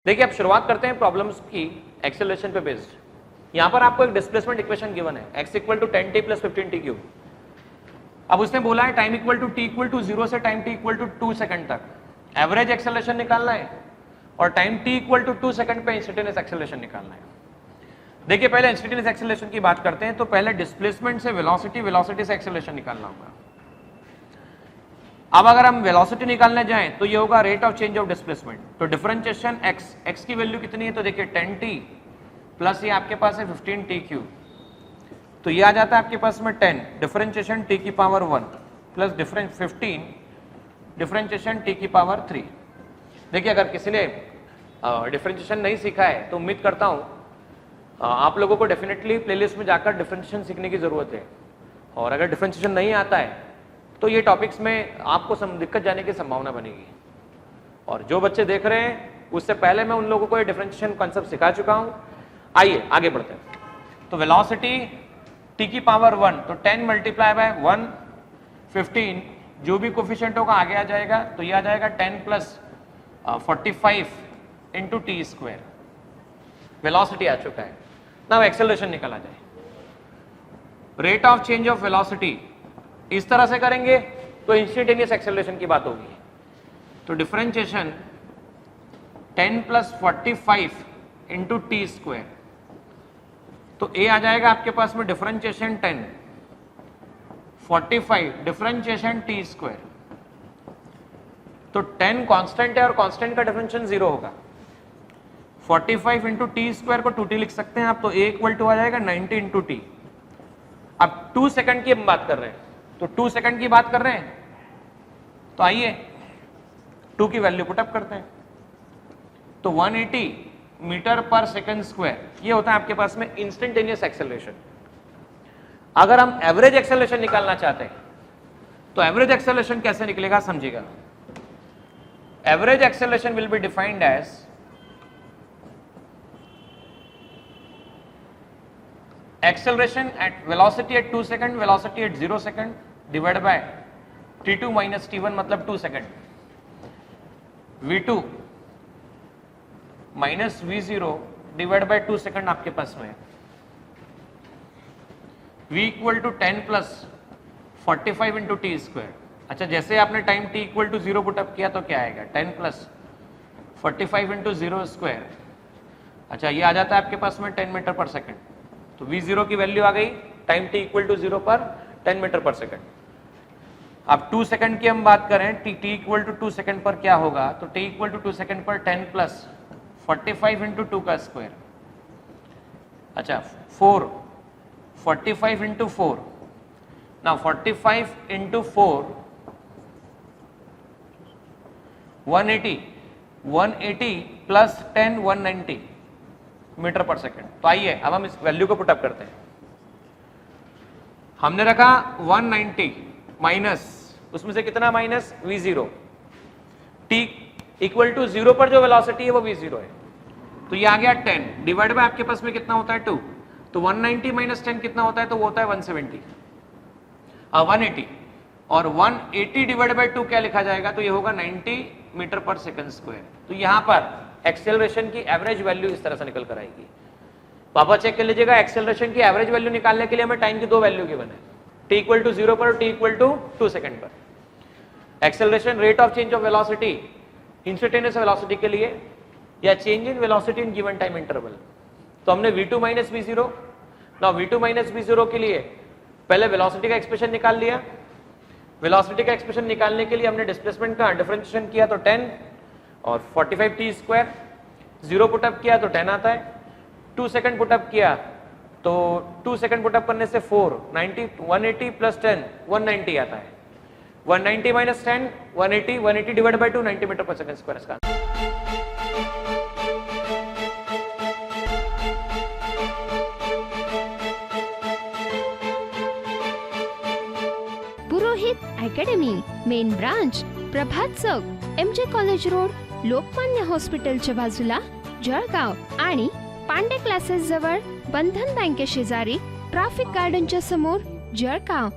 देखिए अब शुरुआत करते हैं प्रॉब्लम्स की एक्सेलरेशन पे बेस्ड। यहां पर आपको एक डिस्प्लेसमेंट इक्वेशन गिवन है x equal to 10t plus 15t cube. अब उसने बोला है time equal to t equal to 0 से time t equal to 2 second तक एवरेज एक्सेलरेशन निकालना है और time t equal to 2 second पे इंस्टेंटेनियस एक्सेलरेशन निकालना है। देखिए पहले इंस्टेंटेनियस एक्सेलरेशन की बात करते हैं तो पहले डिस्प्लेसमेंट से वेलोसिटी, वेलोसिटी से एक्सेलरेशन निकालना होगा। अब अगर हम वेलोसिटी निकालने जाएं तो ये होगा rate of change of displacement. तो डिफरेंशिएशन x की वैल्यू कितनी है तो देखिए 10t प्लस ये आपके पास है 15t क्यूब, तो ये आ जाता है आपके पास में 10 डिफरेंशिएशन t की पावर 1 प्लस 15 डिफरेंशिएशन t की पावर 3। देखिए अगर किसी ने डिफरेंशिएशन नहीं सीखा है तो उम्मीद करता हूँ आप लोगों को डेफिनेटली प्लेलिस्ट में जाकर डिफरेंशिएशन सीखने की जरूरत है, और अगर डिफरेंशिएशन नहीं आता है तो ये टॉपिक्स में आपको दिक्कत जाने की संभावना बनेगी। और जो बच्चे देख रहे हैं उससे पहले मैं उन लोगों को ये डिफरेंशिएशन कॉन्सेप्ट सिखा चुका हूं। आइए आगे बढ़ते हैं। तो वेलोसिटी t की पावर 1 तो 10 मल्टीप्लाई बाय 1 15 जो भी कोफिशिएंट होगा आगे आ जाएगा, तो ये आ जाएगा 10 plus 45 into T square. Velocity आ चुका है। नाउ एक्सेलरेशन निकाला जाए। Rate of change of velocity इस तरह से करेंगे तो इंस्टेंटेनियस एक्सेलरेशन की बात होगी। तो differentiation 10 plus 45 into T square, तो ए आ जाएगा आपके पास में डिफरेंशिएशन 10 45 डिफरेंशिएशन टी स्क्वायर। तो 10 कांस्टेंट है और कांस्टेंट का डिफरेंशिएशन 0 होगा। 45 इंटू टी स्क्वायर को 2t लिख सकते हैं आप, तो ए इक्वल टू आ जाएगा 90 इंटू टी। अब 2 सेकंड की हम बात कर रहे हैं, तो 2 सेकंड की बात कर रहे हैं तो आइए 2 की वैल्यू पुटअप करते हैं। तो 180 मीटर पर सेकंड स्क्वायर ये होता है आपके पास में इंस्टेंटेनियस एक्सेलरेशन। अगर हम एवरेज एक्सेलरेशन निकालना चाहते हैं तो एवरेज एक्सेलरेशन कैसे निकलेगा समझिएगा। Average acceleration will be defined as acceleration at velocity at 2 second, velocity at 0 second divided by t2 minus t1 मतलब 2 second, v2 minus v0 divided by 2 second आपके पास में v equal to 10 plus 45 into t square। अच्छा जैसे आपने time t equal to 0 put up किया तो क्या आएगा 10 plus 45 into 0 square। अच्छा ये आ जाता है आपके पास में 10 मीटर पर सेकंड। तो v0 की वैल्यू आ गई टाइम t इक्वल टू 0 पर 10 मीटर पर सेकंड। अब 2 सेकंड की हम बात करें t इक्वल टू 2 सेकंड पर क्या होगा, तो t इक्वल टू 2 सेकंड पर 10 प्लस 45 इंटू 2 का स्क्वायर। अच्छा 4 45 इंटू 4 ना 45 इंटू 4 180 प्लस 10 190 मीटर पर सेकंड। तो आइए अब हम इस वैल्यू को पुटअप करते हैं। हमने रखा 190 माइनस उसमें से कितना minus v0, t equal to 0 पर जो वेलोसिटी है वो v0 है, तो ये आ गया 10 डिवाइड बाय आपके पास में कितना होता है 2, तो 190 माइनस 10 कितना होता है, तो वो होता है 180 और 180 डिवाइड बाय 2 क्या लिखा जाएगा, तो ये होगा 90 मीटर पर सेकंड स्क्वायर। तो यहां पर एक्सेलरेशन की एवरेज वैल्यू इस तरह से निकल कर आएगी। पापा चेक कर लीजिएगा एक्सेलरेशन की एवरेज वैल्यू निकालने के लिए हमें टाइम की 2 वैल्यू गिवन है, t इक्वल टू 0 पर और t इक्वल टू 2 सेकंड पर। Acceleration rate of change of velocity instantaneous velocity के लिए या change in velocity in given time interval. तो हमने v2 minus v0, now v2 minus v0 के लिए पहले वेलोसिटी का एक्सप्रेशन निकाल लिया। वेलोसिटी का एक्सप्रेशन निकालने के लिए हमने डिस्प्लेसमेंट का डिफरेंशिएशन किया तो 10 और 45 टी स्क्वायर, 0 पुटअप किया तो 10 आता है, 2 सेकंड पुटअप किया तो 2 सेकंड पुटअप करने से 4 90 180 प्लस 10 190 आता है। 190 माइनस 10 180 डिवाइड बाय 2 90 मीटर पर सेकंड स्क्वायर इसका। पुरोहित अकॅडमी मेन ब्रांच प्रभात चौक MJ कॉलेज रोड लोकमान्य हॉस्पिटलच्या बाजूला जळगाव आणि पांडे क्लासेस जवळ बंधन बँके शेजारी ट्रॅफिक गार्डनच्या समोर जळगाव।